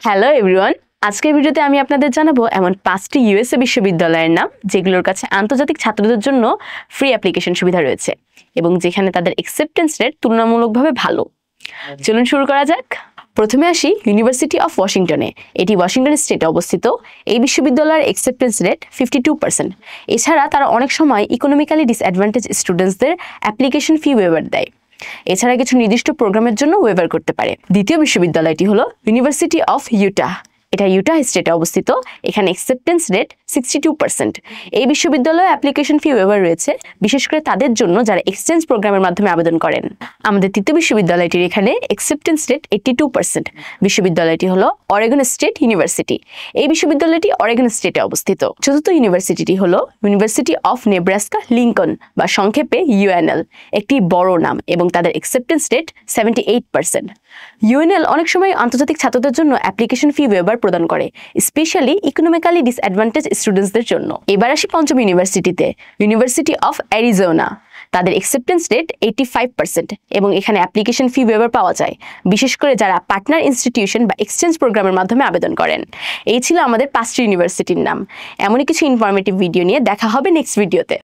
Hello everyone, আজকের ভিডিওতে আমি আপনাদের জানাবো এমন 5টি ইউএসএ বিশ্ববিদ্যালয়ের নাম যেগুলোর কাছে আন্তর্জাতিক ছাত্রদের জন্য ফ্রি অ্যাপ্লিকেশন সুবিধা রয়েছে এবং যেখানে তাদের অ্যাকসেপ্টেন্স রেট তুলনামূলকভাবে ভালো। চলুন শুরু করা যাক। প্রথমে আসি ইউনিভার্সিটি অফ ওয়াশিংটনে। এটি ওয়াশিংটন স্টেটে অবস্থিত। এই বিশ্ববিদ্যালয়ের অ্যাকসেপ্টেন্স রেট 52%। এছাড়া তারা অনেক সময় ইকোনমিক্যালি ডিসঅ্যাডভান্টেজ স্টুডেন্টসদের অ্যাপ্লিকেশন ফি ওয়েভার দেয়। এছাড়া কিছু নির্দিষ্ট প্রোগ্রামের জন্য ওয়েভার করতে পারে। দ্বিতীয় বিশ্ববিদ্যালয়টি হলো ইউনিভার্সিটি অফ ইউটা। এটা ইউটা স্টেটে অবস্থিত। এখানে অ্যাকসেপ্টেন্স রেট 62%। এই বিশ্ববিদ্যালয়ে অ্যাপ্লিকেশন ফি ওয়েভার রয়েছে, বিশেষ করে তাদের জন্য যারা এক্সচেঞ্জ প্রোগ্রামের মাধ্যমে আবেদন করেন। আমাদের তৃতীয় বিশ্ববিদ্যালয়টির এখানে অ্যাকসেপ্টেন্স রেট 82%। বিশ্ববিদ্যালয়টি হলো অরেগন স্টেট ইউনিভার্সিটি। এই বিশ্ববিদ্যালয়টি অরেগন স্টেটে অবস্থিত। চতুর্থ ইউনিভার্সিটিটি হলো ইউনিভার্সিটি অফ নেব্রাস্কা লিঙ্কন বা সংক্ষেপে ইউএনএল। একটি বড় নাম এবং তাদের অ্যাকসেপ্টেন্স রেট 78%। ইউএনএল অনেক সময় আন্তর্জাতিক ছাত্রদের জন্য অ্যাপ্লিকেশন ফি ওয়েভার প্রদান করে, স্পেশালি ইকোনমিক্যালি ডিসঅ্যাডভান্টেজ স্টুডেন্টসদের জন্য। এবার আসি পঞ্চম ইউনিভার্সিটিতে, ইউনিভার্সিটি অফ অ্যারিজোনা। তাদের অ্যাকসেপ্টেন্স রেট 85% এবং এখানে অ্যাপ্লিকেশন ফি ওয়েভার পাওয়া যায়, বিশেষ করে যারা পার্টনার ইনস্টিটিউশন বা এক্সচেঞ্জ প্রোগ্রামের মাধ্যমে আবেদন করেন। এই ছিল আমাদের 5টি ইউনিভার্সিটির নাম। এমনই কিছু ইনফরমেটিভ ভিডিও নিয়ে দেখা হবে নেক্সট ভিডিওতে।